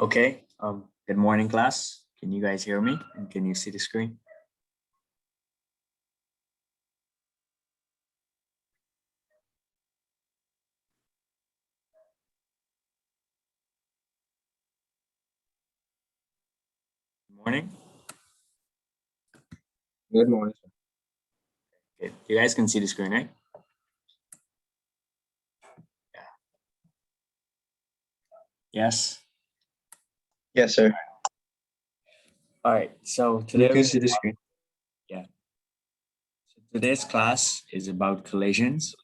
Okay, good morning, class. Can you guys hear me? And can you see the screen? Good morning. Good morning, sir. Okay, you guys can see the screen, right? Yeah. Yes. Yes, sir. All right. So You today, can see the screen. yeah. So today's class is about collisions,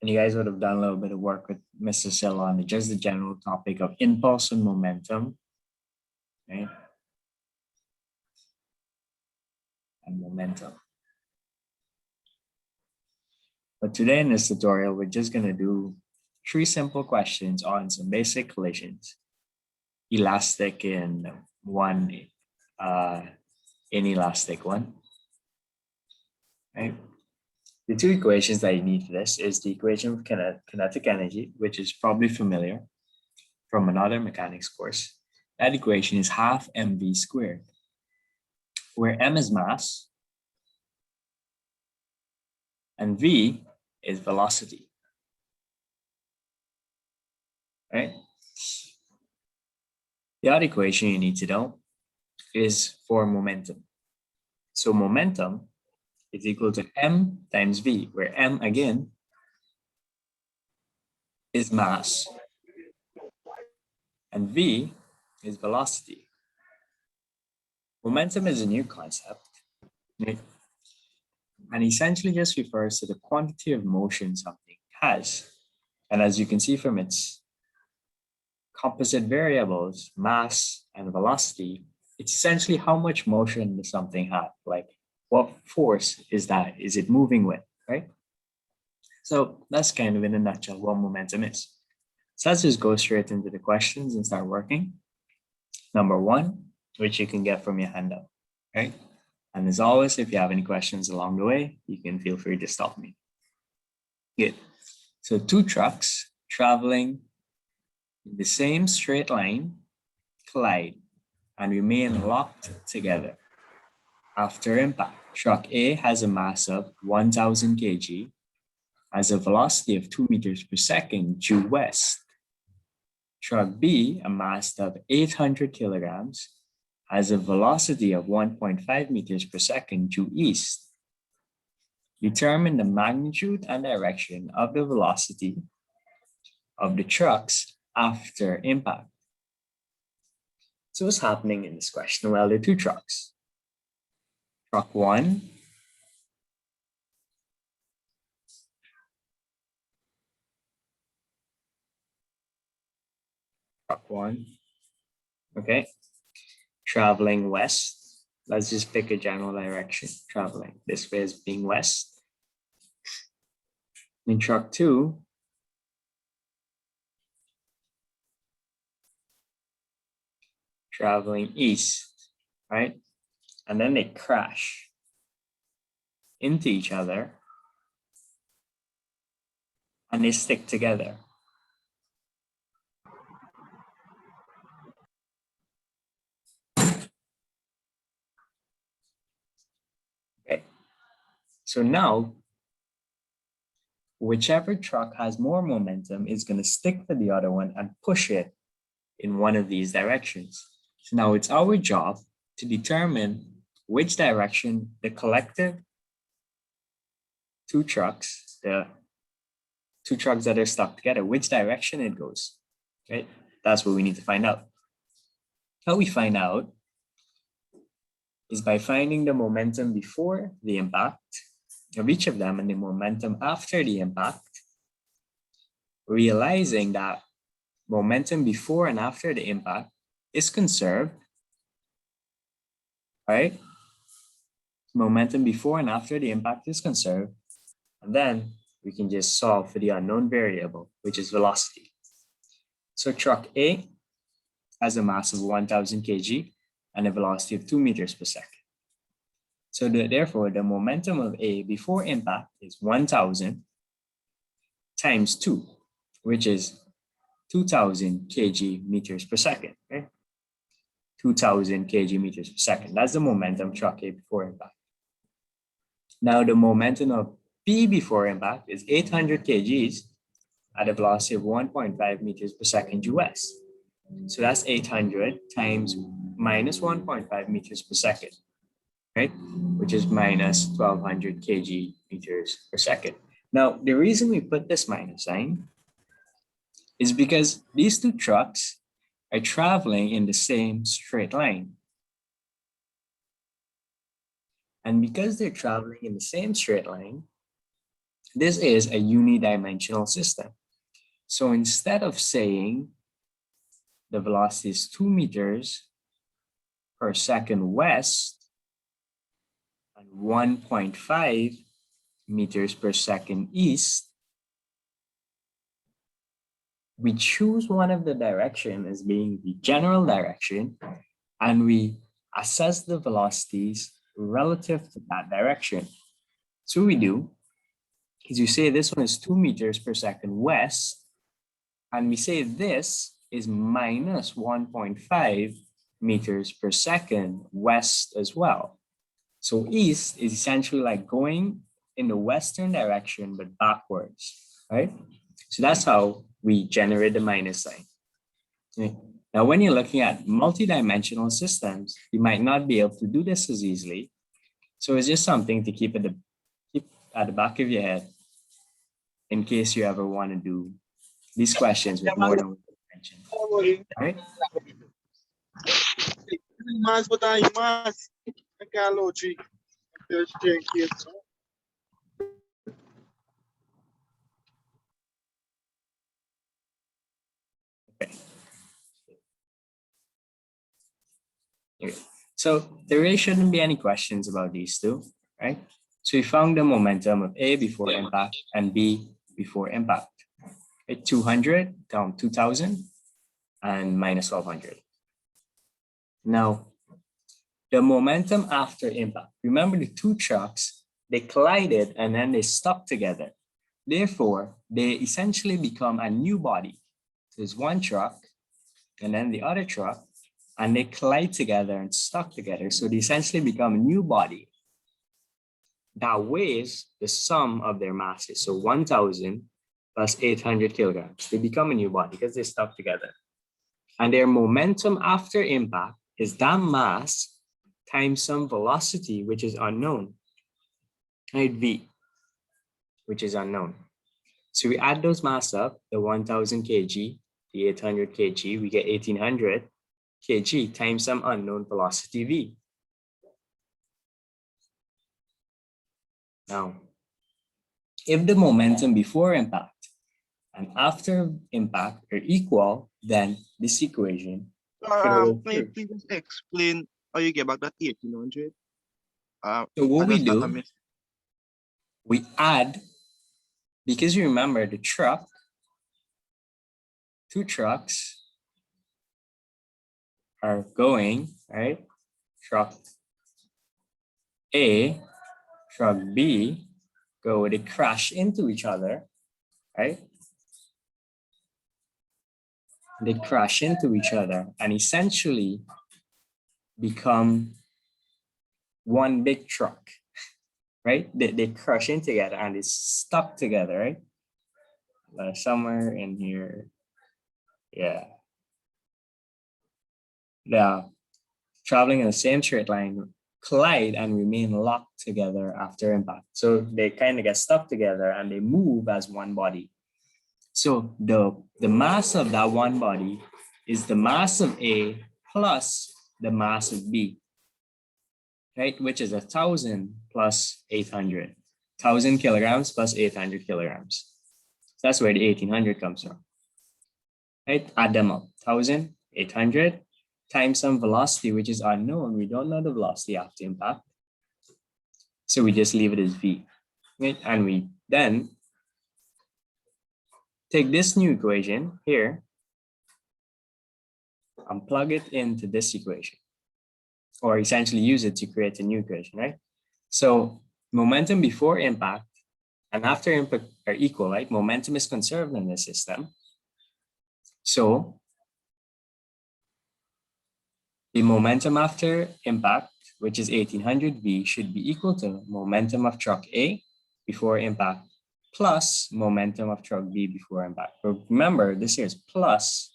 and you guys would have done a little bit of work with Mr. Sill on just the general topic of impulse and momentum, right? And momentum. But today in this tutorial, we're just going to do 3 simple questions on some basic collisions, elastic and one inelastic one. Right? The 2 equations that you need for this is the equation of kinetic energy, which is probably familiar from another mechanics course. That equation is half mv squared, where m is mass and v is velocity. Right? The other equation you need to know is for momentum. So momentum is equal to m times v, where m again is mass and v is velocity. Momentum is a new concept, right? And essentially just refers to the quantity of motion something has. And as you can see from its composite variables, mass and velocity, it's essentially how much motion does something have, like what force is that, is it moving with, right? So that's kind of in a nutshell what momentum is. So let's just go straight into the questions and start working. Number 1, which you can get from your handout, right? And as always, if you have any questions along the way, you can feel free to stop me. Good. So 2 trucks traveling in the same straight line collide and remain locked together. After impact, truck A has a mass of 1,000 kg, has a velocity of 2 meters per second due west. Truck B, a mass of 800 kilograms, has a velocity of 1.5 meters per second due east. Determine the magnitude and direction of the velocity of the trucks after impact. So what's happening in this question? Well, there are 2 trucks. Truck 1 okay, traveling west. Let's just pick a general direction, traveling this way as being west. In truck 2, traveling east, right? And then they crash into each other and they stick together. Okay. So now, whichever truck has more momentum is going to stick to the other one and push it in one of these directions. So now it's our job to determine which direction the collective 2 trucks, the 2 trucks that are stuck together, which direction it goes, right? That's what we need to find out. How we find out is by finding the momentum before the impact of each of them and the momentum after the impact, realizing that momentum before and after the impact is conserved, right? Momentum before and after the impact is conserved, and then we can just solve for the unknown variable, which is velocity. So truck A has a mass of 1,000 kg and a velocity of 2 meters per second. So therefore, the momentum of A before impact is 1,000 times 2, which is 2,000 kg meters per second, right? 2,000 kg meters per second. That's the momentum shock A before impact. Now the momentum of B before impact is 800 kgs at a velocity of 1.5 meters per second US. So that's 800 times minus 1.5 meters per second, right? Which is minus 1,200 kg meters per second. Now, the reason we put this minus sign is because these two trucks are traveling in the same straight line. And because they're traveling in the same straight line, this is a unidimensional system. So instead of saying the velocity is 2 meters per second west and 1.5 meters per second east, we choose one of the direction as being the general direction, and we assess the velocities relative to that direction. So what we do is you say this one is 2 meters per second west, and we say this is minus 1.5 meters per second west as well. So east is essentially like going in the western direction, but backwards, right? So that's how we generate the minus sign. Okay. Now, when you're looking at multidimensional systems, you might not be able to do this as easily. So it's just something to keep at the back of your head in case you ever want to do these questions with more than one dimension. All right? Mas botar aí, mas aquela logic. Okay. So there really shouldn't be any questions about these two, right? So we found the momentum of A before impact and B before impact. At 200 down 2,000 and minus 1,200. Now, the momentum after impact. Remember the two trucks, they collided and then they stuck together. Therefore, they essentially become a new body. So there's one truck and then the other truck, and they collide together and stuck together. So they essentially become a new body that weighs the sum of their masses. So 1,000 plus 800 kilograms. They become a new body because they stuck together. And their momentum after impact is that mass times some velocity, which is unknown, right? V, which is unknown. So we add those mass up, the 1,000 kg, the 800 kg, we get 1,800 kg times some unknown velocity V. Now, if the momentum before impact and after impact are equal, then this equation Can you please explain how you get back that 1,800? So what we I just got a do, miss. we add, because you remember the truck, two trucks are going, right? Truck A, truck B, they crash into each other, right? They crash into each other and essentially become one big truck, right? They crash in together and it's stuck together, right? Somewhere in here, yeah. They're traveling in the same straight line, collide and remain locked together after impact. So they kind of get stuck together and they move as one body. So the mass of that one body is the mass of A plus the mass of B, right? Which is 1,000 plus 800. 1,000 kilograms plus 800 kilograms. So that's where the 1,800 comes from, right? Add them up, 1,000, 800 times some velocity, which is unknown. We don't know the velocity after impact. So we just leave it as V, right? And we then take this new equation here and plug it into this equation, or essentially use it to create a new equation, right? So momentum before impact and after impact are equal, right? Momentum is conserved in the system. So the momentum after impact, which is 1800 V, should be equal to momentum of truck A before impact plus momentum of truck B before impact. But remember, this here is plus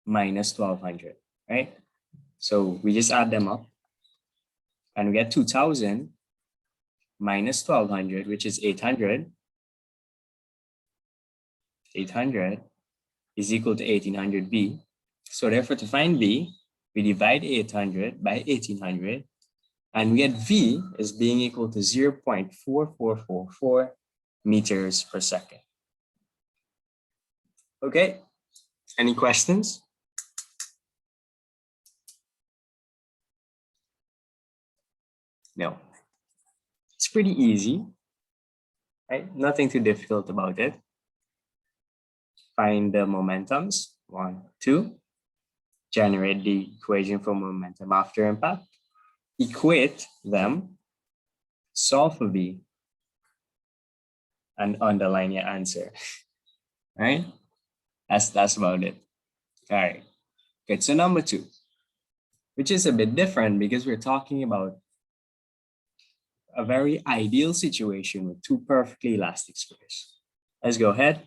minus 1200, right? So we just add them up and we get 2000 minus 1200, which is 800. 800 is equal to 1800 V. So therefore, to find V, we divide 800 by 1800 and we get V as being equal to 0.4444 meters per second. Okay, any questions? No, it's pretty easy, right? Nothing too difficult about it. Find the momentums, 1, 2, generate the equation for momentum after impact, equate them, solve for V, and underline your answer, right? That's about it. All right, good, so number 2, which is a bit different because we're talking about a very ideal situation with two perfectly elastic spheres. Let's go ahead.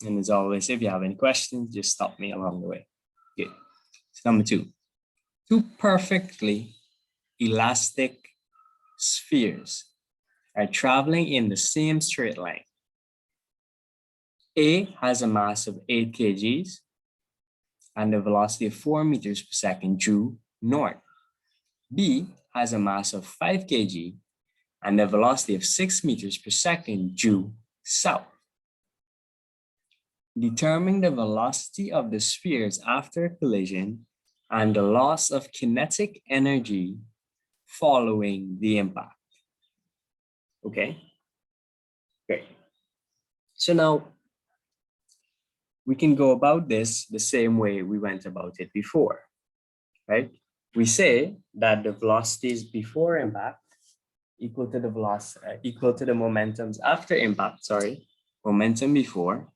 And as always, if you have any questions, just stop me along the way. Good. So number 2, two perfectly elastic spheres are traveling in the same straight line. A has a mass of 8 kgs and a velocity of 4 meters per second due north. B has a mass of 5 kg and a velocity of 6 meters per second due south. Determine the velocity of the spheres after collision and the loss of kinetic energy following the impact. Okay, great. So now we can go about this the same way we went about it before, right? We say that the velocities before impact equal to the velocity, equal to the momentums after impact, sorry, momentum before,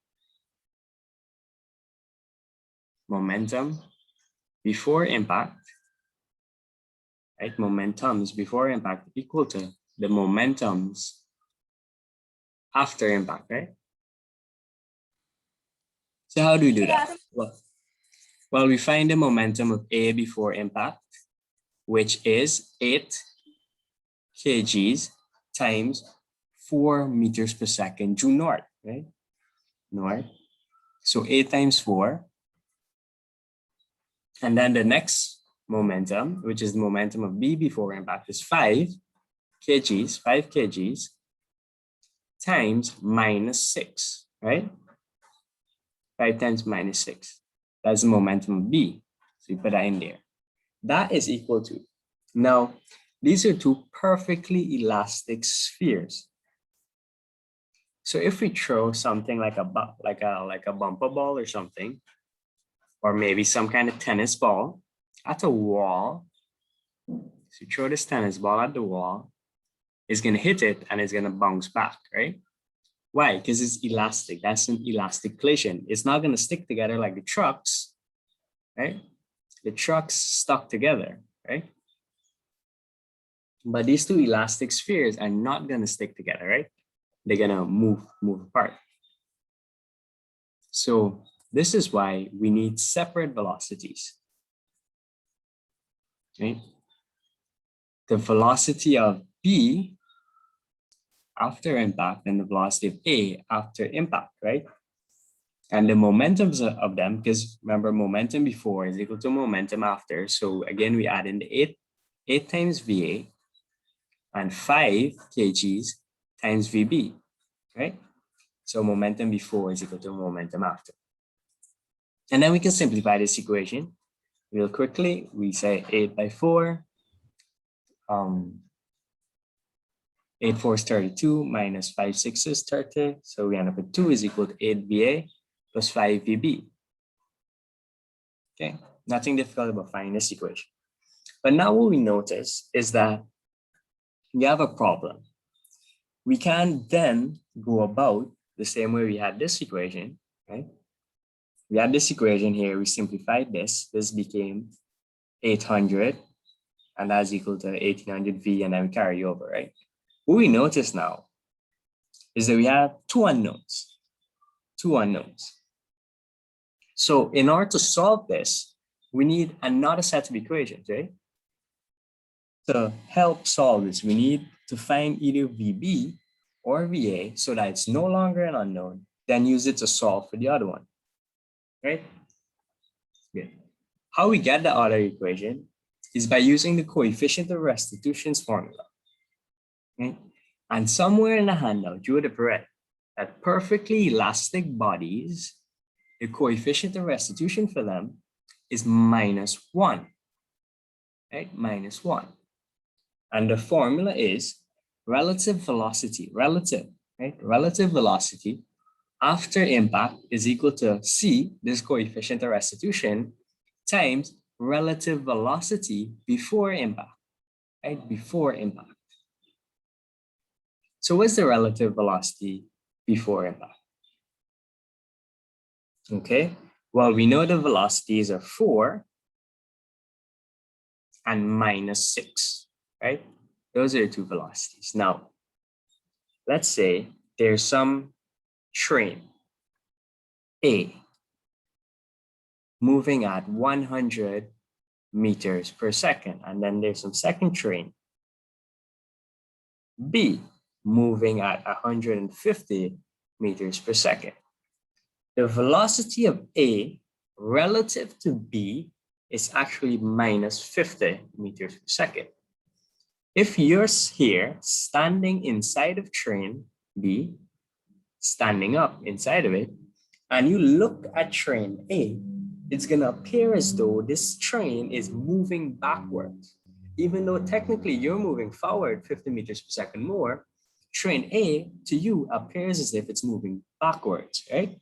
momentum before impact, right? Momentums before impact equal to the momentums after impact, right? So how do we do that? Well, we find the momentum of A before impact, which is 8 kgs times 4 meters per second due north, right? North. So 8 times 4. And then the next momentum, which is the momentum of B before impact, is 5 kgs times minus 6, right? 5 times minus 6. That's the momentum of B. So you put that in there. That is equal to. Now, these are two perfectly elastic spheres. So if we throw something like a bumper ball or something, or maybe some kind of tennis ball at a wall, so you throw this tennis ball at the wall, it's going to hit it and it's going to bounce back, right? Why? Because it's elastic. That's an elastic collision. It's not going to stick together like the trucks, right? The trucks stuck together, right? But these two elastic spheres are not going to stick together, right? They're going to move apart. So this is why we need separate velocities, right? The velocity of B after impact and the velocity of A after impact, right? And the momentums of them, because remember momentum before is equal to momentum after. So again, we add in the 8 times VA and 5 kgs times VB, right? So momentum before is equal to momentum after. And then we can simplify this equation real quickly. We say 8 by 4. 8 4 is 32 minus 5 6 is 30. So we end up with 2 is equal to 8 VA plus 5 VB. Okay, nothing difficult about finding this equation. But now what we notice is that we have a problem. We can then go about the same way we had this equation, right? we had this equation here, we simplified this. This became 800, and that's equal to 1800 V, and then we carry over, right? What we notice now is that we have two unknowns. So in order to solve this, we need another set of equations, right? To help solve this, we need to find either VB or VA so that it's no longer an unknown, then use it to solve for the other one, right? Good. How we get the other equation is by using the coefficient of restitutions formula, right? And somewhere in the handout, you would have read that perfectly elastic bodies, the coefficient of restitution for them is -1, right? -1. And the formula is relative velocity, relative velocity after impact is equal to C, this coefficient of restitution, times relative velocity before impact, right? Before impact. So what's the relative velocity before impact? Okay, well, we know the velocities are 4 and -6, right? Those are the two velocities. Now, let's say there's some train A moving at 100 meters per second, and then there's some second train B moving at 150 meters per second. The velocity of A relative to B is actually -50 meters per second. If you're here standing inside of train B, standing up inside of it, and you look at train A, it's gonna appear as though this train is moving backwards. Even though technically you're moving forward 50 meters per second more, train A to you appears as if it's moving backwards, right?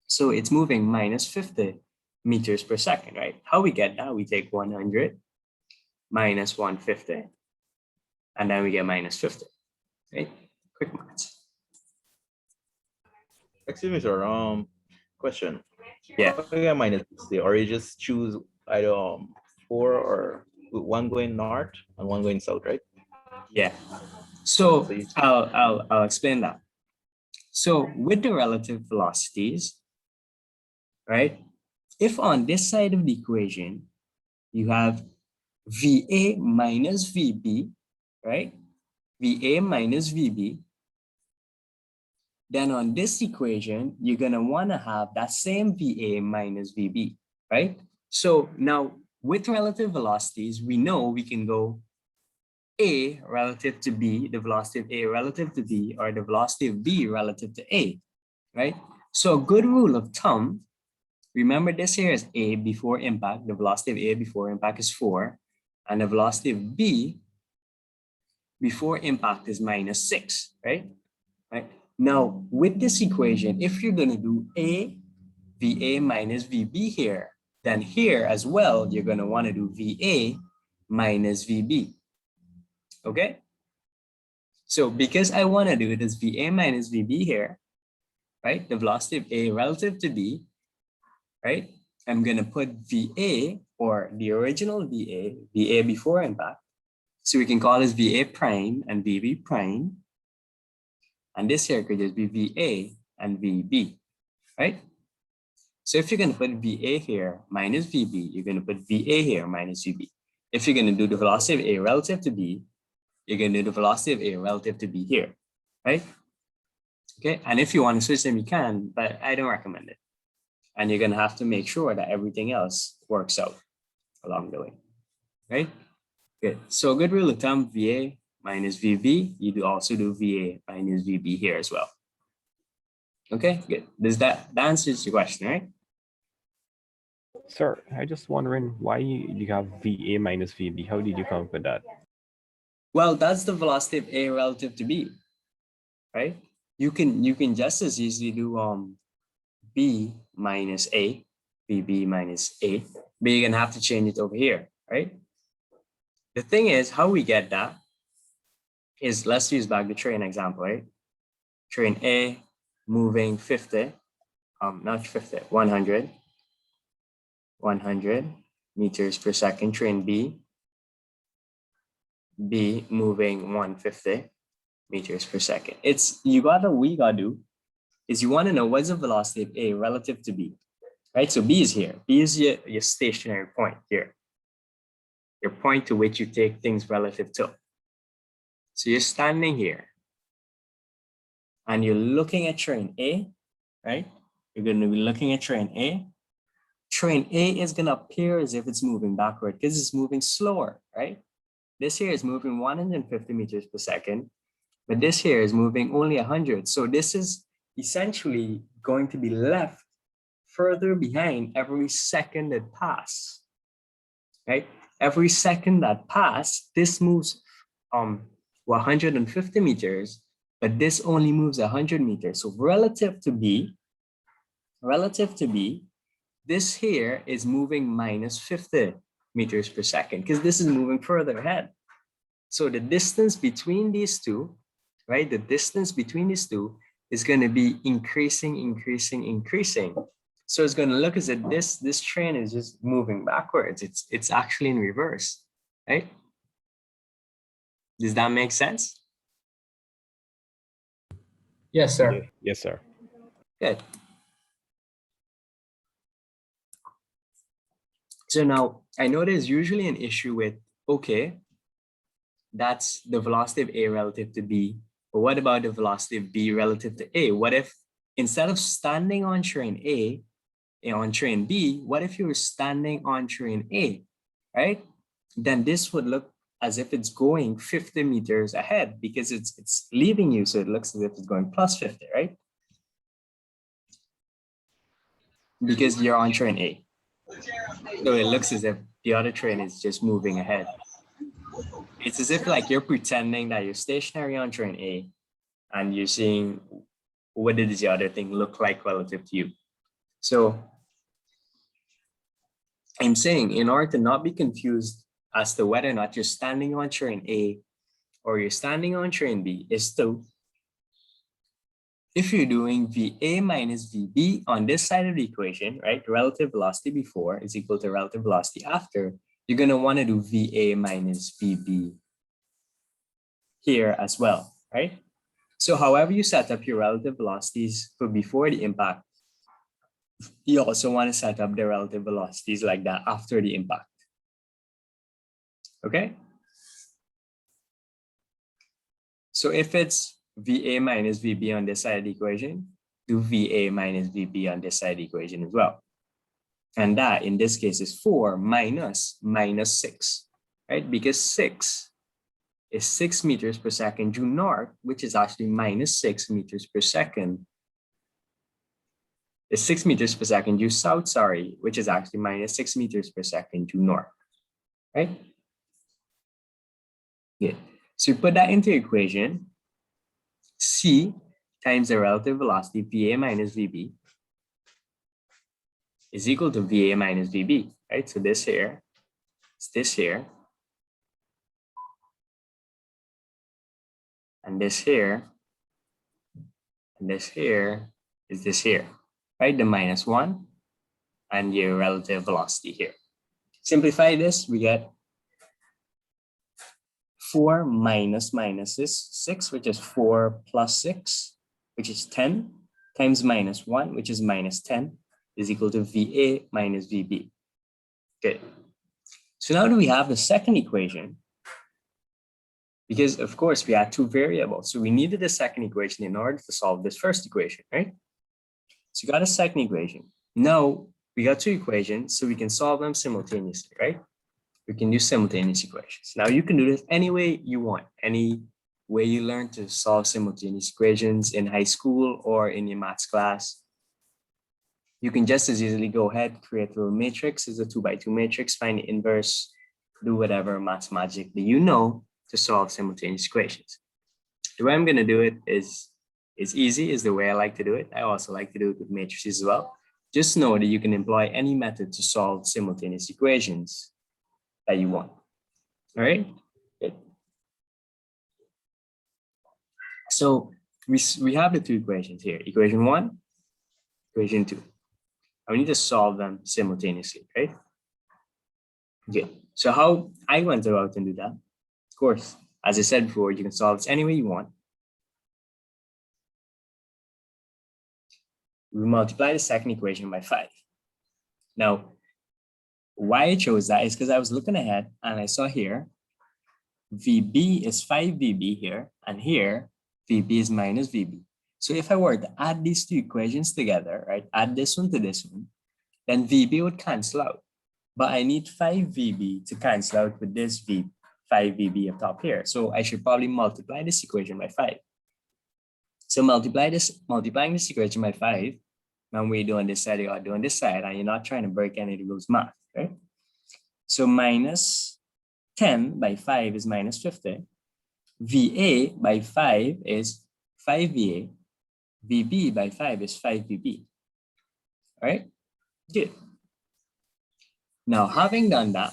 So it's moving -50 meters per second, right? How we get that? We take 100 minus 150, and then we get -50, right? Quick maths. Excuse me, sir. Question. Yeah. Again, -60, or you just choose either 4 or one going north and one going south, right? Yeah. So I'll explain that. So with the relative velocities, right? If on this side of the equation, you have VA minus VB, right? VA minus VB. Then on this equation, you're gonna wanna have that same VA minus VB, right? So now with relative velocities, we know we can go A relative to B, the velocity of A relative to B, or the velocity of B relative to A, right? So a good rule of thumb, remember this here is A before impact, the velocity of A before impact is 4, and the velocity of B before impact is -6, right? Right. Now, with this equation, if you're gonna do A, VA minus VB here, then here as well, you're gonna wanna do VA minus VB. Okay, so because I want to do this VA minus VB here, right? The velocity of A relative to B, right? I'm going to put VA, or the original VA before impact. So we can call this VA prime and VB prime. And this here could just be VA and VB, right? So if you're going to put VA here minus VB, you're going to put VA here minus VB. If you're going to do the velocity of A relative to B, you're going to do the velocity of A relative to B here, right? Okay, and if you want to switch them, you can, but I don't recommend it. And you're going to have to make sure that everything else works out along the way, right? Good. So good rule of thumb, VA minus VB, you also do VA minus VB here as well. Okay, good. Does that answers your question, right? Sir, I just wondering why you have VA minus VB. How did you come up with that? Well, that's the velocity of A relative to B, right? You can just as easily do B minus A, VB minus A, but you're gonna have to change it over here, right? The thing is, how we get that is, let's use back the train example, right? Train A moving 50, not 50, 100 meters per second, train B moving 150 meters per second. We gotta do is you want to know what's the velocity of A relative to B, right? So B is here. B is your stationary point here, your point to which you take things relative to. So you're standing here and you're looking at train A, right? You're going to be looking at train A. Train A is going to appear as if it's moving backward because it's moving slower, right? This here is moving 150 meters per second, but this here is moving only 100. So this is essentially going to be left further behind every second that pass, right? Every second that pass, this moves 150 meters, but this only moves 100 meters. So relative to B, this here is moving minus 50 meters per second because this is moving further ahead. So the distance between these two, right? The distance between these two is going to be increasing. So it's going to look as if this train is just moving backwards. It's actually in reverse, right? Does that make sense? Yes, sir. Yes, sir. Good. So now I know there's usually an issue with, okay, that's the velocity of A relative to B, but what about the velocity of B relative to A? What if instead of standing on train A, on train B, what if you were standing on train A, right? Then this would look as if it's going 50 meters ahead because it's leaving you, so it looks as if it's going plus 50, right? Because you're on train A. So it looks as if the other train is just moving ahead. It's as if like you're pretending that you're stationary on train A and you're seeing what does the other thing look like relative to you. So I'm saying in order to not be confused as to whether or not you're standing on train A or you're standing on train B is to, if you're doing VA minus VB on this side of the equation, right? Relative velocity before is equal to relative velocity after, you're going to want to do VA minus VB here as well, right? So however you set up your relative velocities for before the impact, you also want to set up the relative velocities like that after the impact. Okay? So if it's VA minus VB on this side of the equation, do VA minus VB on this side of the equation as well. And that in this case is 4 minus 6, right? Because 6 is 6 meters per second due north, which is actually minus 6 meters per second. It's 6 meters per second due south, sorry, which is actually minus 6 meters per second due north, right? Yeah. So you put that into equation. C times the relative velocity VA minus VB is equal to VA minus VB, right? So this here is this here. And this here. And this here is this here, right? The minus 1 and your relative velocity here. Simplify this, we get 4 minus is 6, which is 4 plus 6, which is 10, times minus 1, which is minus 10, is equal to VA minus VB. Okay. So now do we have the second equation? Because of course we had two variables. So we needed a second equation in order to solve this first equation, right? So you got a second equation. Now we got two equations, so we can solve them simultaneously, right? We can use simultaneous equations. Now you can do this any way you want, any way you learn to solve simultaneous equations in high school or in your maths class. You can just as easily go ahead, create a little matrix as a 2x2 matrix, find the inverse, do whatever maths magic that you know to solve simultaneous equations. The way I'm going to do it is easy, is the way I like to do it. I also like to do it with matrices as well. Just know that you can employ any method to solve simultaneous equations that you want. All right. Good. So we have the two equations here. Equation 1 equation 2. And we need to solve them simultaneously, right? Okay, so how I went about to do that, of course, as I said before, you can solve this any way you want. We multiply the second equation by 5. Now, why I chose that is because I was looking ahead and I saw here, VB is 5 VB here, and here, VB is minus VB. So if I were to add these two equations together, right, add this one to this one, then VB would cancel out. But I need 5 VB to cancel out with this 5 VB up top here. So I should probably multiply this equation by 5. So multiplying this equation by 5, when we're doing this side, you're doing this side, and you're not trying to break any of the rules math, right? So minus 10 by 5 is minus 50. VA by 5 is 5 VA. VB by 5 is 5 VB. All right, good. Now, having done that,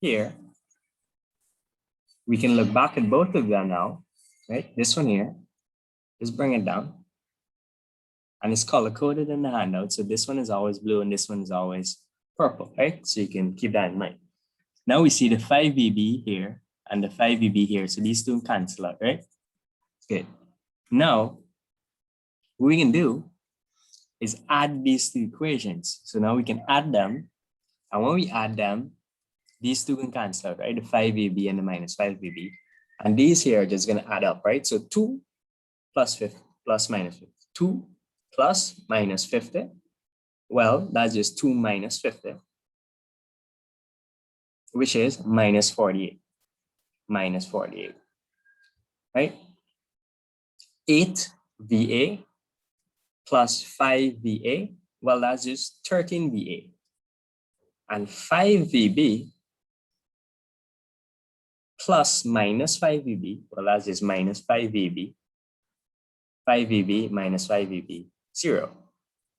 here, we can look back at both of them now, right? This one here, just bring it down. And it's color-coded in the handout. So this one is always blue and this one is always purple, right? So you can keep that in mind. Now we see the 5 VB here and the 5 VB here. So these two cancel out, right? Good. Now, what we can do is add these two equations. So now we can add them. And when we add them, these two can cancel out, right? The 5 VB and the minus 5 VB. And these here are just going to add up, right? So 2 plus 50 plus minus 50. 2 plus minus 50. Well, that's just 2 minus 50, which is minus 48. Minus 48, right? 8 VA plus 5 VA. Well, that's just 13 VA. And 5 VB plus minus 5 VB. Well, that's just minus 5 VB. 5 VB minus 5 VB, 0.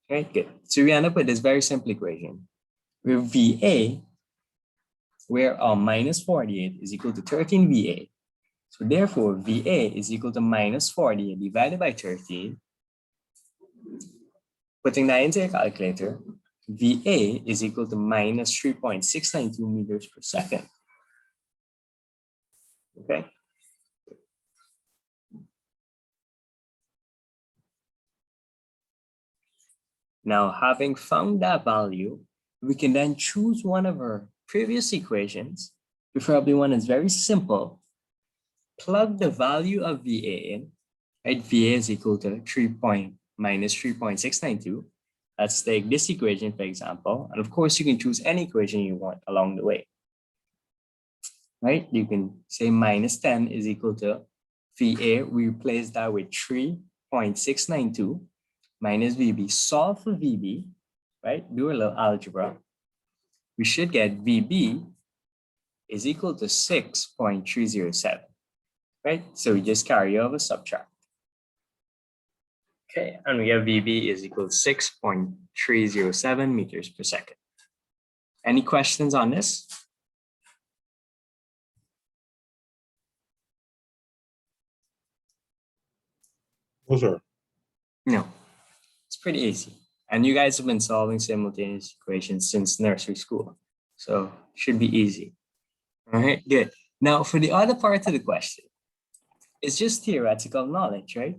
Right, good. So we end up with this very simple equation where VA, where minus 48 is equal to 13 VA. So therefore, VA is equal to minus 48 divided by 13. Putting that into a calculator, VA is equal to minus 3.692 meters per second. Okay. Now, having found that value, we can then choose one of our previous equations, preferably one that's very simple, plug the value of VA in, right? VA is equal to minus 3.692. Let's take this equation, for example. And of course, you can choose any equation you want along the way, right? You can say minus 10 is equal to VA. We replace that with 3.692 minus VB. Solve for VB, right? Do a little algebra. We should get VB is equal to 6.307, right? So we just carry over, subtract. Okay, and we have VB is equal to 6.307 meters per second. Any questions on this? No, sir. No, it's pretty easy. And you guys have been solving simultaneous equations since nursery school. So should be easy. All right, good. Now for the other part of the question, it's just theoretical knowledge, right?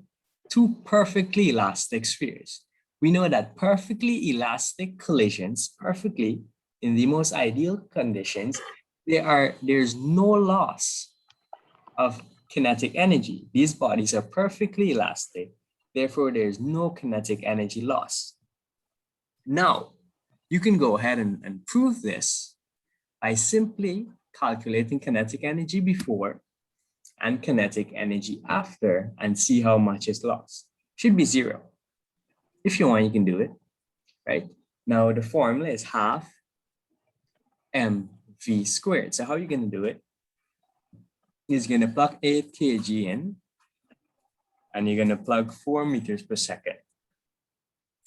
Two perfectly elastic spheres. We know that perfectly elastic collisions, perfectly in the most ideal conditions, there's no loss of kinetic energy. These bodies are perfectly elastic. Therefore, there's no kinetic energy loss. Now, you can go ahead and prove this by simply calculating kinetic energy before and kinetic energy after and see how much is lost. Should be 0. If you want, you can do it, right? Now, the formula is half mv squared. So how are you going to do it? Is going to plug 8 kg in, and you're going to plug 4 meters per second.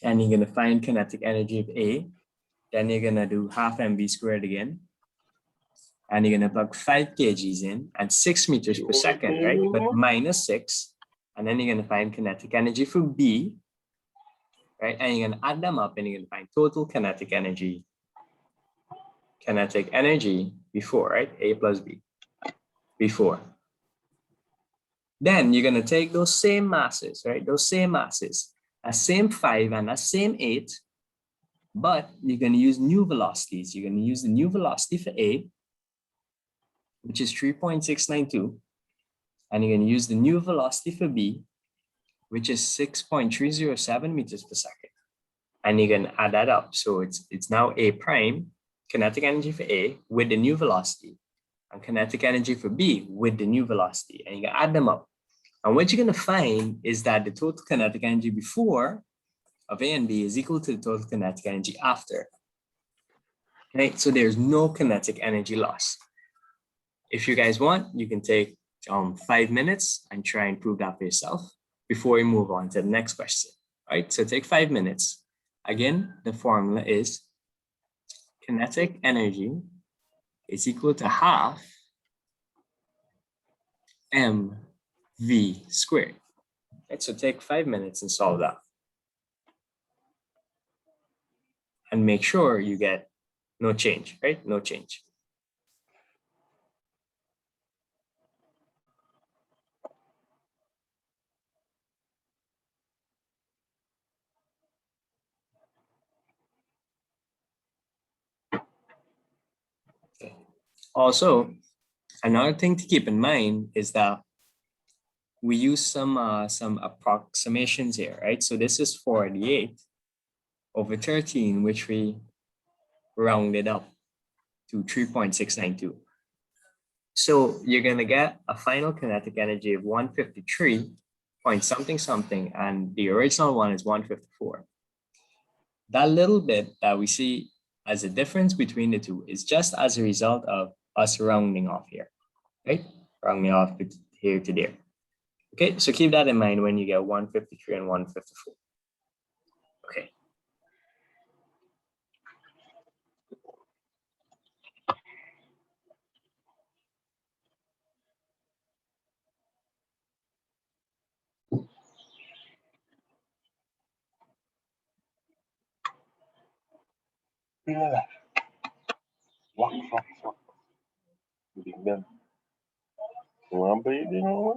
And you're going to find kinetic energy of A. Then you're going to do half mv squared again. And you're going to plug 5 kgs in and 6 meters per second, right? But minus 6. And then you're going to find kinetic energy for B. right? And you're gonna add them up and you're gonna find total kinetic energy. Kinetic energy before, right? A plus B, before. Then you're gonna take those same masses, right? Those same masses, a same 5 and a same 8, but you're gonna use new velocities. You're gonna use the new velocity for A, which is 3.692. And you're gonna use the new velocity for B, which is 6.307 meters per second. And you're gonna add that up. So it's now A prime, kinetic energy for A with the new velocity, and kinetic energy for B with the new velocity. And you can add them up. And what you're gonna find is that the total kinetic energy before of A and B is equal to the total kinetic energy after. Right? So there's no kinetic energy loss. If you guys want, you can take 5 minutes and try and prove that for yourself before we move on to the next question. All right, so take 5 minutes. Again, the formula is kinetic energy is equal to half mv squared. Right, so take 5 minutes and solve that. And make sure you get no change, right? No change. Okay. Also, another thing to keep in mind is that we use some approximations here, right? So this is 48 over 13, which we rounded up to 3.692. So you're gonna get a final kinetic energy of 153 point something something, and the original one is 154. That little bit that we see as a difference between the two is just as a result of us rounding off here, right? Rounding off here to there. Okay, so keep that in mind when you get 153 and 154. Okay. Bilmem. Rampayı değil ama.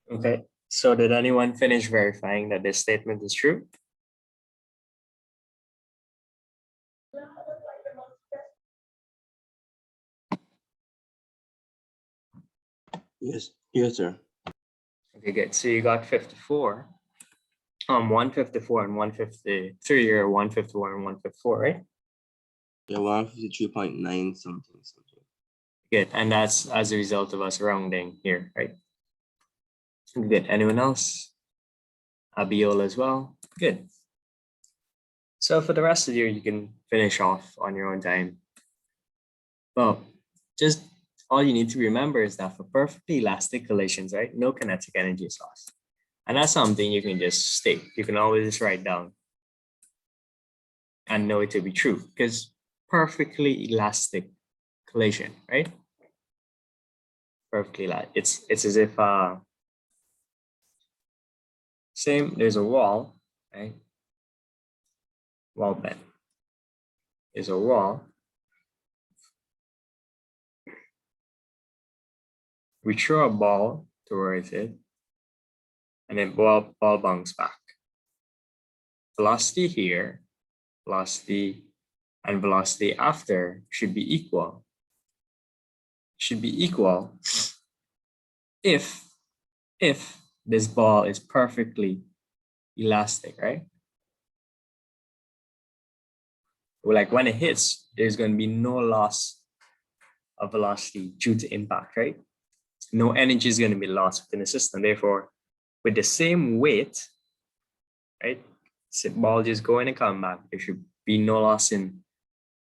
Okay, so did anyone finish verifying that this statement is true? Yes, yes, sir. Okay, good. So you got 54. 154 and 153, or 151 and 154, right? Yeah, 153.9 something. Good. And that's as a result of us rounding here, right? Good. Anyone else? Abiola as well. Good. So for the rest of the year, you can finish off on your own time. Well, just all you need to remember is that for perfectly elastic collisions, right, no kinetic energy is lost. And that's something you can just state. You can always just write down and know it to be true, because perfectly elastic collision, right? Perfectly elastic. It's as if same, there's a wall, right? Wall bend. There's a wall. We throw a ball towards it, and then ball bounce back. Velocity here, velocity, and velocity after should be equal. Should be equal if this ball is perfectly elastic, right? Like when it hits, there's going to be no loss of velocity due to impact, right? No energy is going to be lost within the system. Therefore, with the same weight, right? Ball just going and come back. There should be no loss in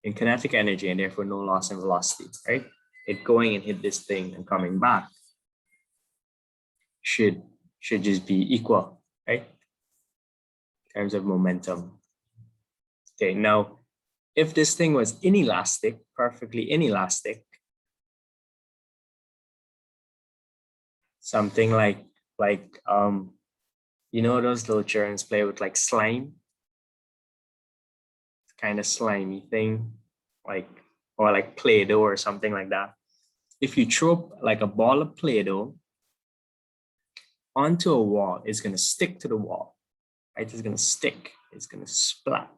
kinetic energy, and therefore no loss in velocity, right? It going and hit this thing and coming back should just be equal, right? In terms of momentum. Okay, now if this thing was inelastic, perfectly inelastic, something like you know those little children play with like slime, kind of slimy thing, like, or like Play-Doh or something like that. If you throw like a ball of Play-Doh onto a wall, it's going to stick to the wall, right? It's going to stick, it's going to splat.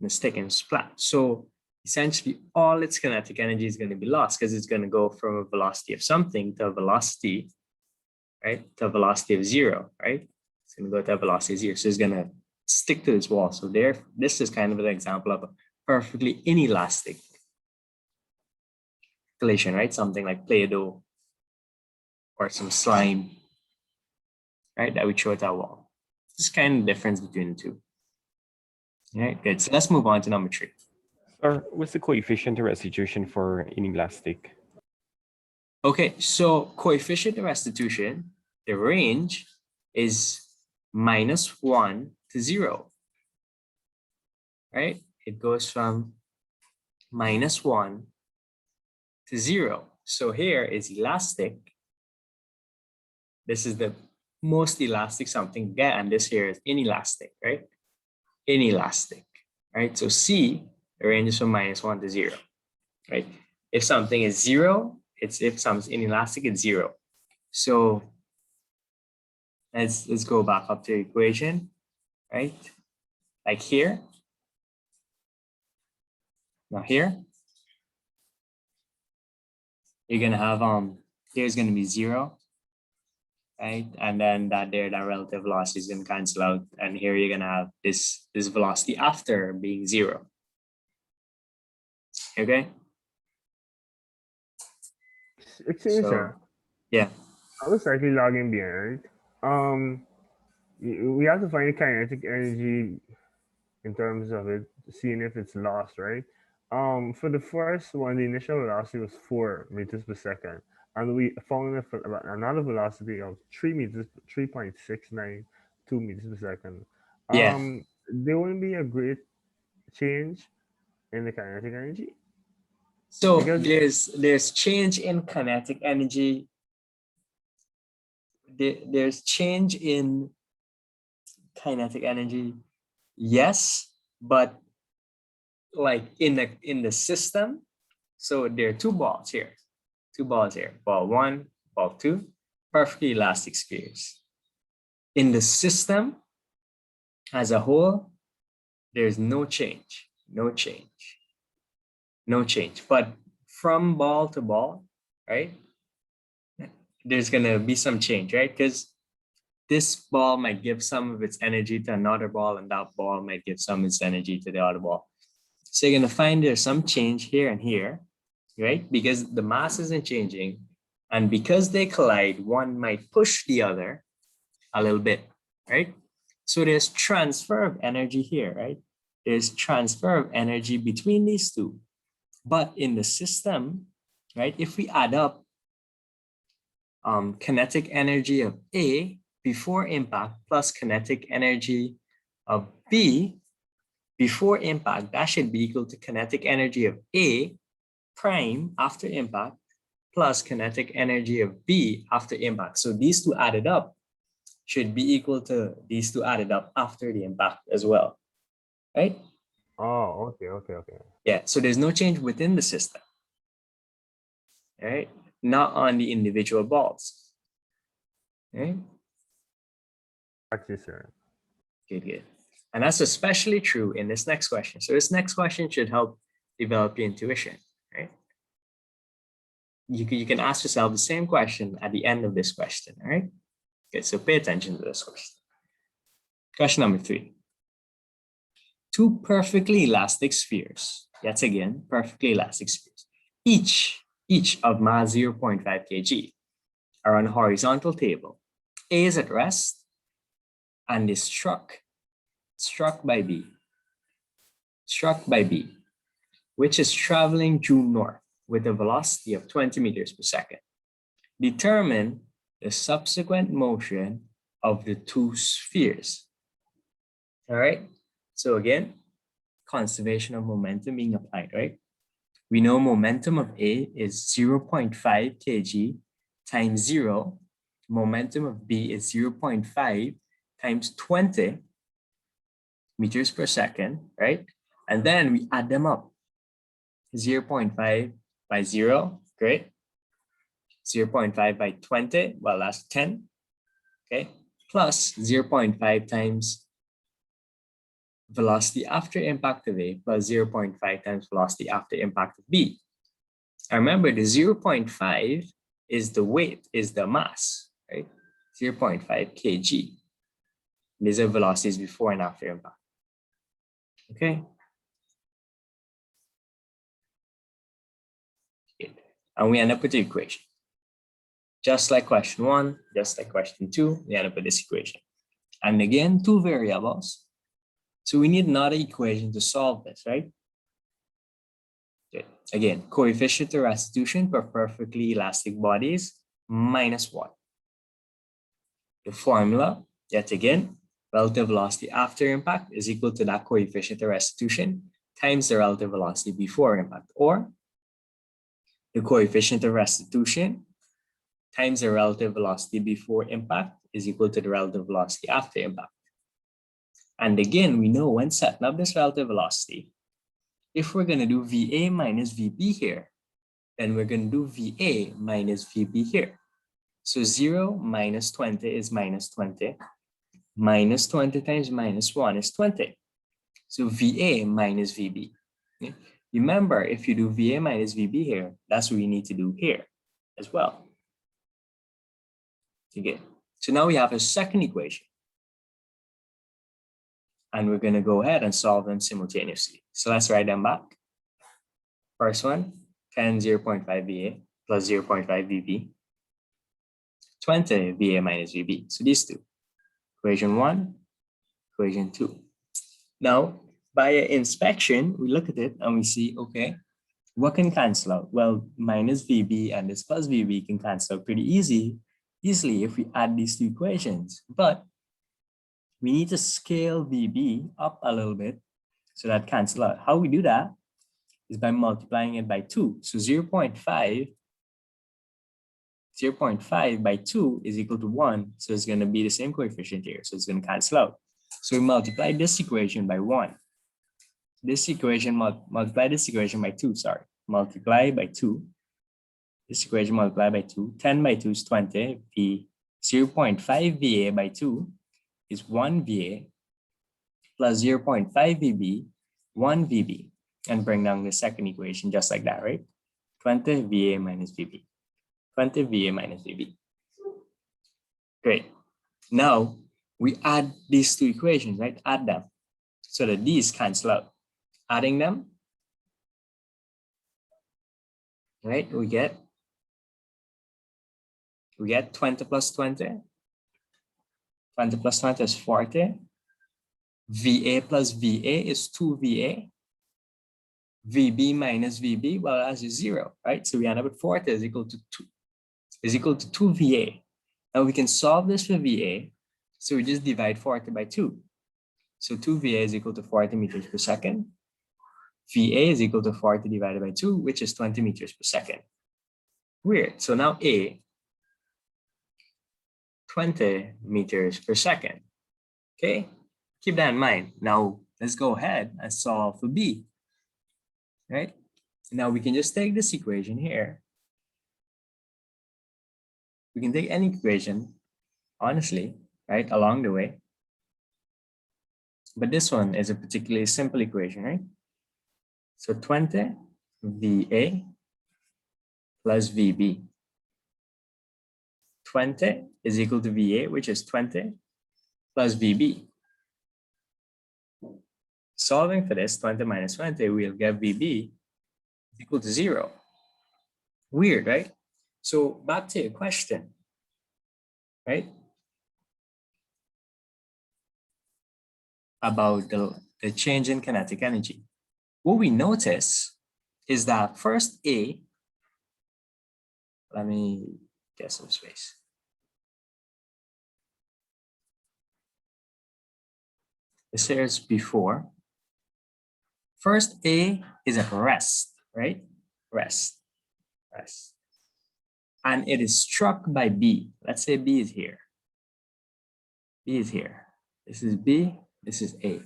And stick and splat. So essentially all its kinetic energy is going to be lost, because it's going to go from a velocity of something to a velocity, right? To a velocity of 0, right? It's going to go to a velocity of 0. So it's going to stick to this wall. So there, this is kind of an example of a perfectly inelastic collision, right? Something like Play-Doh or some slime, right? That we throw at our wall. This kind of difference between the two. All right, good. So let's move on to number 3. Or what's the coefficient of restitution for inelastic? Okay, so coefficient of restitution, the range is -1 to 0, right? It goes from -1 to 0. So here is elastic. This is the most elastic something get, and this here is inelastic, right? Inelastic, right? So C, the range is from -1 to 0, right? If something is 0, it's if something's inelastic, it's 0. So let's go back up to the equation, right? Like here. Now here, you're gonna have here's gonna be 0, right? And then that relative velocity is gonna cancel out, and here you're gonna have this velocity after being 0. Okay. Excuse me, So, sir. yeah. I was slightly logging behind. We have to find the kinetic energy in terms of it, seeing if it's lost, right? For the first one, the initial velocity was 4 meters per second, and we found another velocity of 3.692 meters per second. Yeah. There wouldn't be a great change in the kinetic energy. So Because- there's change in kinetic energy. There's change in kinetic energy, yes, but like in the system. So there are two balls here, ball one, ball two, perfectly elastic spheres. In the system as a whole, there's no change. But from ball to ball, right? There's gonna be some change, right? Because this ball might give some of its energy to another ball, and that ball might give some of its energy to the other ball. So you're gonna find there's some change here and here, right? Because the mass isn't changing, and because they collide, one might push the other a little bit, right? So there's transfer of energy here, right? There's transfer of energy between these two. But in the system, right, if we add up kinetic energy of A before impact plus kinetic energy of B before impact, that should be equal to kinetic energy of A prime after impact plus kinetic energy of B after impact. So these two added up should be equal to these two added up after the impact as well, right? Oh, okay. Yeah, so there's no change within the system, right? Not on the individual balls, right? Practice, sir. Good. And that's especially true in this next question. So this next question should help develop your intuition, right? You can ask yourself the same question at the end of this question, all right? Okay, so pay attention to this question. Question number 3. Two perfectly elastic spheres, yet again, perfectly elastic spheres, each of mass 0.5 kg are on a horizontal table. A is at rest and is struck by B, which is traveling due north with a velocity of 20 meters per second. Determine the subsequent motion of the two spheres. All right, so again, conservation of momentum being applied, right? We know momentum of A is 0.5 kg times 0. Momentum of B is 0.5 times 20 meters per second, right? And then we add them up. 0.5 by 0, great. 0.5 by 20, well, that's 10, okay? Plus 0.5 times velocity after impact of A plus 0.5 times velocity after impact of B. And remember, the 0.5 is the weight, is the mass, right? 0.5 kg. These are velocities before and after impact. Okay. And we end up with the equation. Just like question 1, just like question 2, we end up with this equation. And again, two variables. So we need another equation to solve this, right? Okay. Again, coefficient of restitution for perfectly elastic bodies minus 1. The formula, yet again, relative velocity after impact is equal to that coefficient of restitution times the relative velocity before impact, or the coefficient of restitution times the relative velocity before impact is equal to the relative velocity after impact. And again, we know when setting up this relative velocity, if we're going to do VA minus VB here, then we're going to do VA minus VB here. So 0 minus 20 is minus 20. Minus 20 times minus 1 is 20. So VA minus VB. Okay. Remember, if you do VA minus VB here, that's what you need to do here as well. Okay. So now we have a second equation. And we're going to go ahead and solve them simultaneously. So let's write them back. First one, 10 0.5 VA plus 0.5 VB, 20 VA minus VB. So these two, equation 1, equation 2. Now, by inspection, we look at it and we see, okay, what can cancel out? Well, minus VB and this plus VB can cancel out pretty easily if we add these two equations. But we need to scale VB up a little bit so that cancel out. How we do that? is by multiplying it by 2. So 0.5 by 2 is equal to 1. So it's going to be the same coefficient here. So it's going to cancel out. So we multiply this equation by 1. This equation, multiply this equation by 2, sorry. Multiply by 2. This equation multiplied by 2. 10 by 2 is 20. 0.5 VA by 2 is 1 VA plus 0.5 VB, 1 VB. And bring down the second equation just like that, right? 20 VA minus VB. 20 VA minus VB. Great. Now we add these two equations, right? Add them so that these cancel out. Adding them, right? We get 20 plus 20. 20 plus 20 is 40. VA plus VA is 2 VA. VB minus VB, well, that's 0, right? So we end up with 40 is equal to 2 VA. Now we can solve this for VA. So we just divide 40 by 2. So 2 VA is equal to 40 meters per second. VA is equal to 40 divided by 2, which is 20 meters per second. Weird. So now A, 20 meters per second. Okay, keep that in mind. Now let's go ahead and solve for B. Right? Now we can just take this equation here. We can take any equation, honestly, right, along the way. But this one is a particularly simple equation, right? So 20 VA plus VB. 20 is equal to VA, which is 20 plus VB. Solving for this, 20 minus 20, we'll get VB equal to 0. Weird, right? So back to your question, right? About the change in kinetic energy. What we notice is that first A, let me get some space. This here is before. First A is at rest, right? Rest. And it is struck by B. Let's say B is here. B is here. This is B, this is A.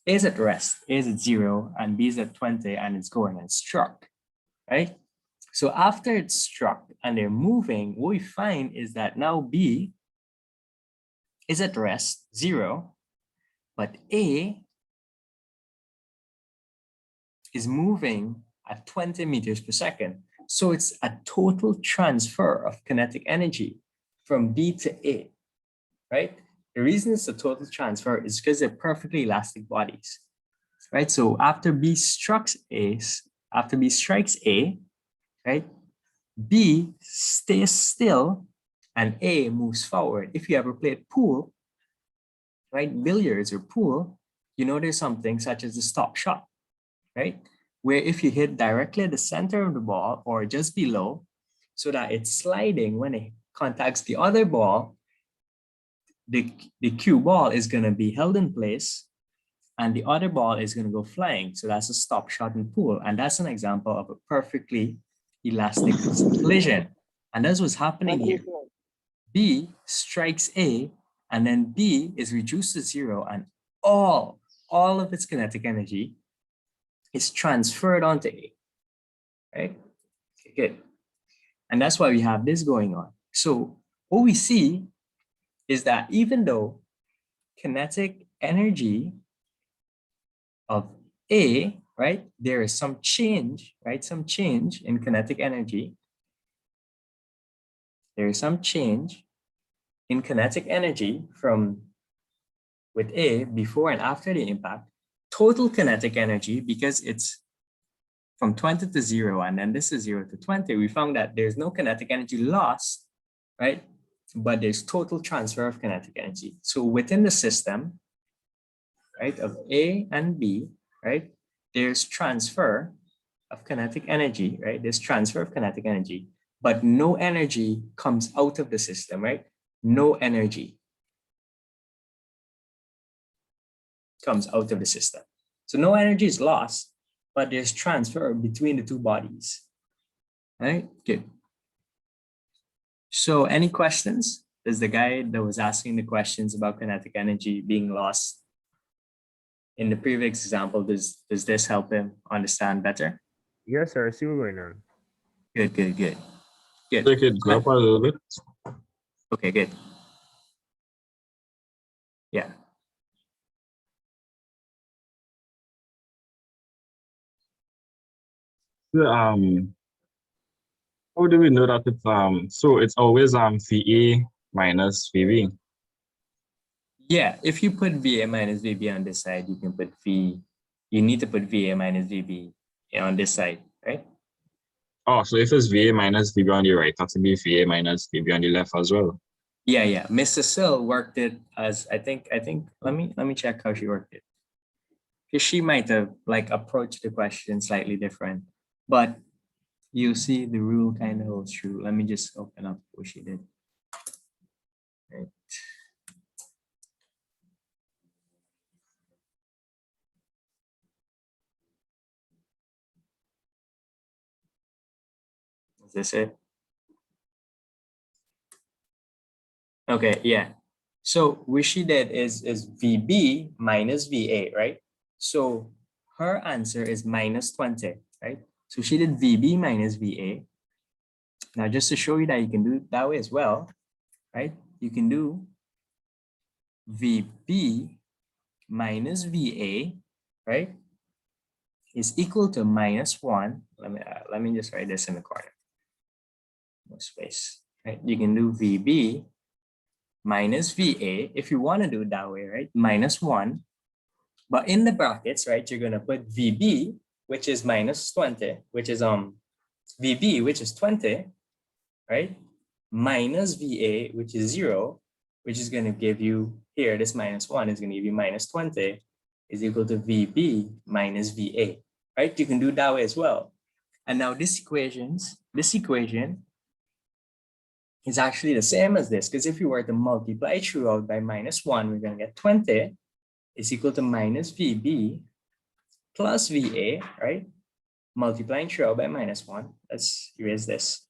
A is at rest, A is at 0, and B is at 20, and it's going and struck, right? So after it's struck and they're moving, what we find is that now B is at rest, 0, but A is moving at 20 meters per second. So it's a total transfer of kinetic energy from B to A, right? The reason it's a total transfer is because they're perfectly elastic bodies, right? So after B strikes A, right, B stays still and A moves forward. If you ever played pool, right, billiards or pool, you know there's something such as the stop shot, right? Where if you hit directly at the center of the ball or just below, so that it's sliding when it contacts the other ball, the cue ball is going to be held in place and the other ball is going to go flying. So that's a stop shot in pool. And that's an example of a perfectly elastic collision. And that's what's happening here. B strikes A and then B is reduced to 0 and all of its kinetic energy is transferred onto A, right? Okay, good. And that's why we have this going on. So what we see is that even though kinetic energy of A, right, there is some change, right, some change in kinetic energy. There is some change in kinetic energy from with A before and after the impact. Total kinetic energy, because it's from 20 to 0 and then this is 0 to 20, we found that there's no kinetic energy lost, right? But there's total transfer of kinetic energy. So within the system, right, of A and B, right, there's transfer of kinetic energy, right? There's transfer of kinetic energy, but no energy comes out of the system, right? No energy comes out of the system. So no energy is lost, but there's transfer between the two bodies. Right? Good. So any questions? Does the guy that was asking the questions about kinetic energy being lost in the previous example, does this help him understand better? Yes, sir. I see what's going on. Good, good, good. Good. They could go up a little bit. Okay, good. Yeah. How do we know that it's so it's always VA minus VB? Yeah, if you put VA minus VB on this side, you can put V. You need to put VA minus VB on this side, right? Oh, so if it's VA minus VB on the right, that's to be VA minus VB on the left as well. Yeah, yeah. Mr. Sill worked it as I think let me check how she worked it. Because she might have like approached the question slightly different, but you see the rule kind of holds true. Let me just open up what she did. Right. Is this it? Okay, yeah. So what she did is VB minus VA, right? So her answer is minus 20, right? So she did VB minus VA. Now just to show you that you can do it that way as well, right? You can do VB minus VA, right, is equal to minus 1. Let me just write this in the corner. No space, right? You can do VB minus VA if you want to do it that way, right? Minus 1. But in the brackets, right, you're going to put VB, which is minus 20, which is VB, which is 20, right? Minus VA, which is 0, which is going to give you here, this minus 1 is going to give you minus 20 is equal to VB minus VA, right? You can do it that way as well. And now this equation is actually the same as this, because if you were to multiply throughout by minus 1, we're going to get 20 is equal to minus VB plus VA, right? Multiplying throughout by minus 1. Let's erase this.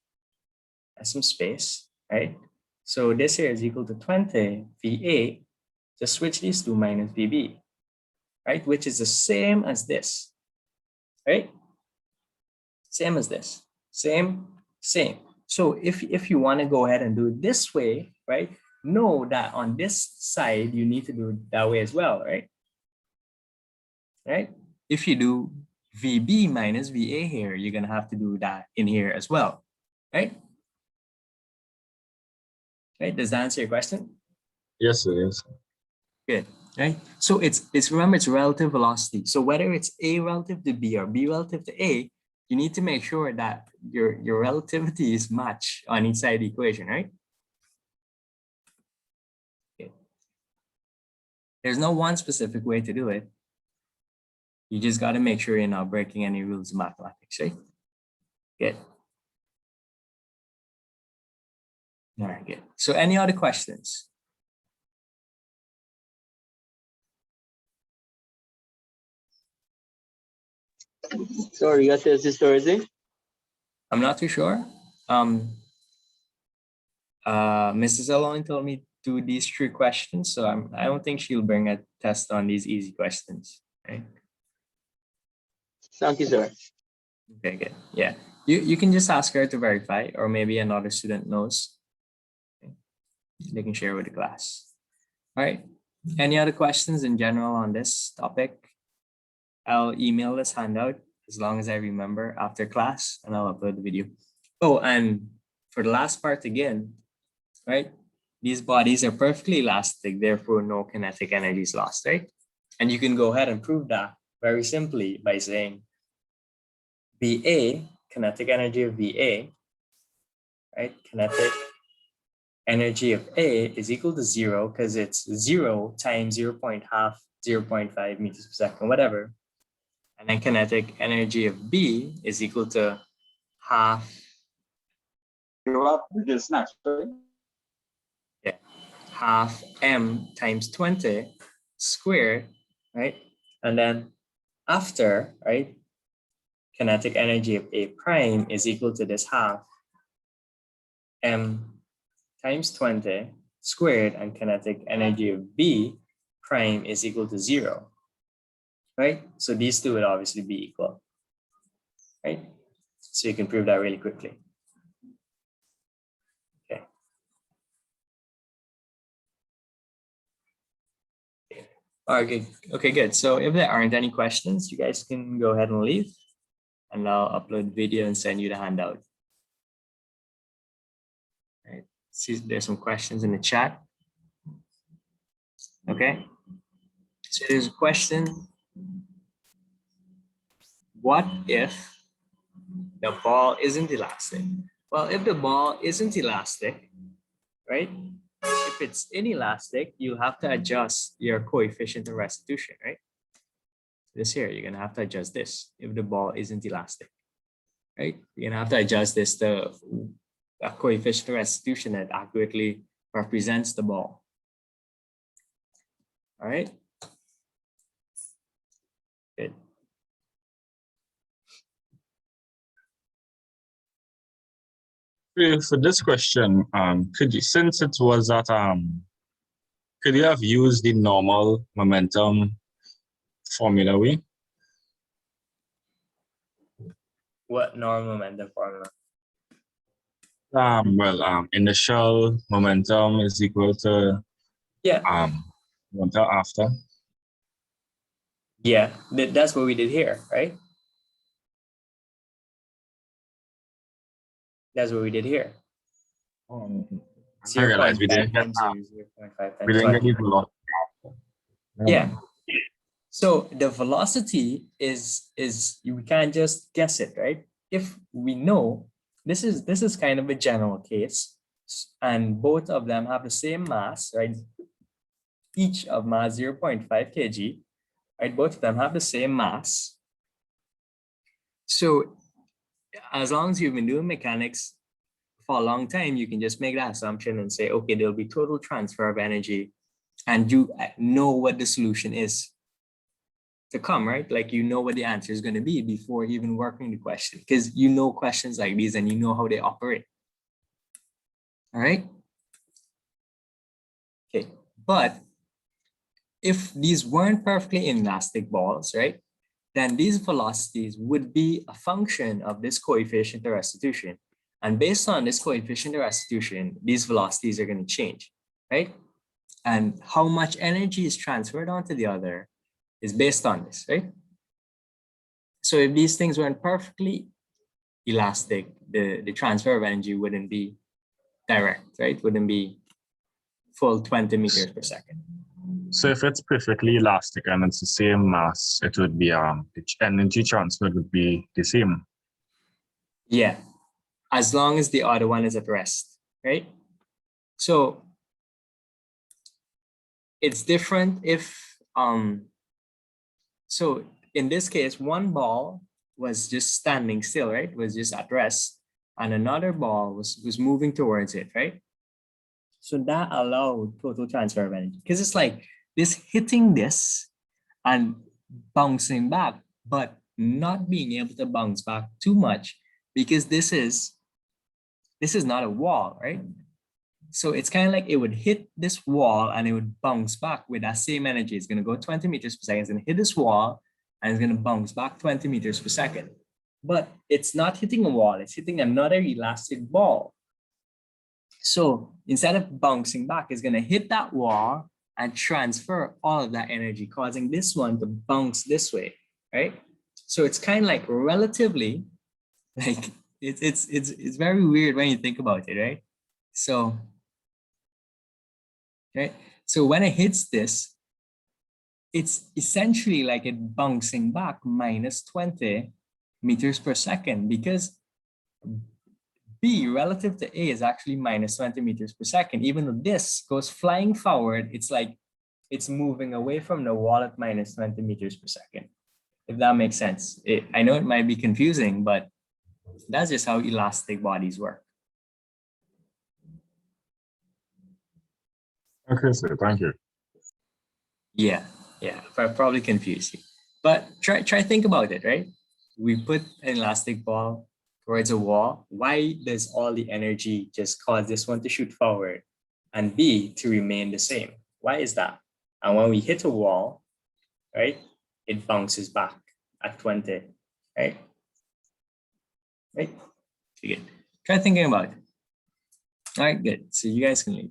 That's some space, right? So this here is equal to 20 VA. Just switch these to minus VB, right? Which is the same as this, right? Same as this, same. So if you want to go ahead and do it this way, right? Know that on this side, you need to do it that way as well, right? Right? If you do VB minus VA here, you're going to have to do that in here as well, right? Right? Does that answer your question? Yes, it is. Good, right? So it's remember, it's relative velocity. So whether it's A relative to B or B relative to A, you need to make sure that your relativity is matched on each side of the equation, right? Okay. There's no one specific way to do it. You just got to make sure you're not breaking any rules of mathematics, right? Good. All right, good. So any other questions? Sorry, you got this Thursday? I'm not too sure. Mrs. Alone told me to do these 3 questions, so I don't think she'll bring a test on these easy questions, right? Thank you, sir. Okay, good. Yeah, you can just ask her to verify, or maybe another student knows. Okay. They can share with the class. All right. Any other questions in general on this topic? I'll email this handout as long as I remember after class, and I'll upload the video. Oh, and for the last part again, right? These bodies are perfectly elastic, therefore no kinetic energy is lost, right? And you can go ahead and prove that very simply by saying VA, kinetic energy of VA, right? Kinetic energy of A is equal to 0 because it's 0 times 0.5 meters per second, whatever. And then kinetic energy of B is equal to half. Yeah, half m times 20 squared, right? And then after, right, kinetic energy of A prime is equal to this half m times 20 squared, and kinetic energy of B prime is equal to 0, right? So these two would obviously be equal, right? So you can prove that really quickly. Okay. Okay, good. So if there aren't any questions, you guys can go ahead and leave, and I'll upload the video and send you the handout. Right. See, there's some questions in the chat. Okay. So there's a question. What if the ball isn't elastic? Well, if the ball isn't elastic, right? If it's inelastic, you have to adjust your coefficient of restitution, right? This here, you're gonna have to adjust this if the ball isn't elastic, right? You're gonna have to adjust this to a coefficient of restitution that accurately represents the ball. All right. Good. For this question, could you, since it was that, could you have used the normal momentum formula way? What normal momentum formula? Initial momentum is equal to momentum after. Yeah, that's what we did here, right? That's what we did here. I realized we didn't get, 0.5 times we didn't get the 5. velocity. Yeah. So the velocity is we can't just guess it, right? If we know this is kind of a general case, and both of them have the same mass, right? Each of mass 0.5 kg, right? Both of them have the same mass. So as long as you've been doing mechanics for a long time, you can just make that assumption and say, okay, there'll be total transfer of energy, and you know what the solution is to come, right? Like you know what the answer is going to be before even working the question, because you know questions like these and you know how they operate. All right. Okay, but if these weren't perfectly inelastic balls, right, then these velocities would be a function of this coefficient of restitution. And based on this coefficient of restitution, these velocities are going to change, right? And how much energy is transferred onto the other is based on this, right? So if these things weren't perfectly elastic, the transfer of energy wouldn't be direct, right? Wouldn't be full 20 meters per second. So if it's perfectly elastic and it's the same mass, it would be the energy transfer would be the same. Yeah, as long as the other one is at rest, right? So it's different if so in this case, one ball was just standing still, right? Was just at rest, and another ball was moving towards it, right? So that allowed total transfer of energy, because it's like this hitting this and bouncing back, but not being able to bounce back too much, because this is not a wall, right? So it's kind of like it would hit this wall and it would bounce back with that same energy. It's going to go 20 meters per second. It's going to hit this wall and it's going to bounce back 20 meters per second. But it's not hitting a wall. It's hitting another elastic ball. So instead of bouncing back, it's going to hit that wall and transfer all of that energy, causing this one to bounce this way, right? So it's kind of like relatively, like it's very weird when you think about it, right? So, right? So when it hits this, it's essentially like it bouncing back minus 20 meters per second, because B relative to A is actually minus 20 meters per second. Even though this goes flying forward, it's like it's moving away from the wall at minus 20 meters per second. If that makes sense. I know it might be confusing, but that's just how elastic bodies work. Okay, so thank you. Yeah, I probably confused you. But try think about it, right? we put an elastic ball towards a wall, why does all the energy just cause this one to shoot forward and B to remain the same? Why is that? And when we hit a wall, right, it bounces back at 20, right? Right? Okay, good. Try thinking about it. All right, good. So you guys can leave.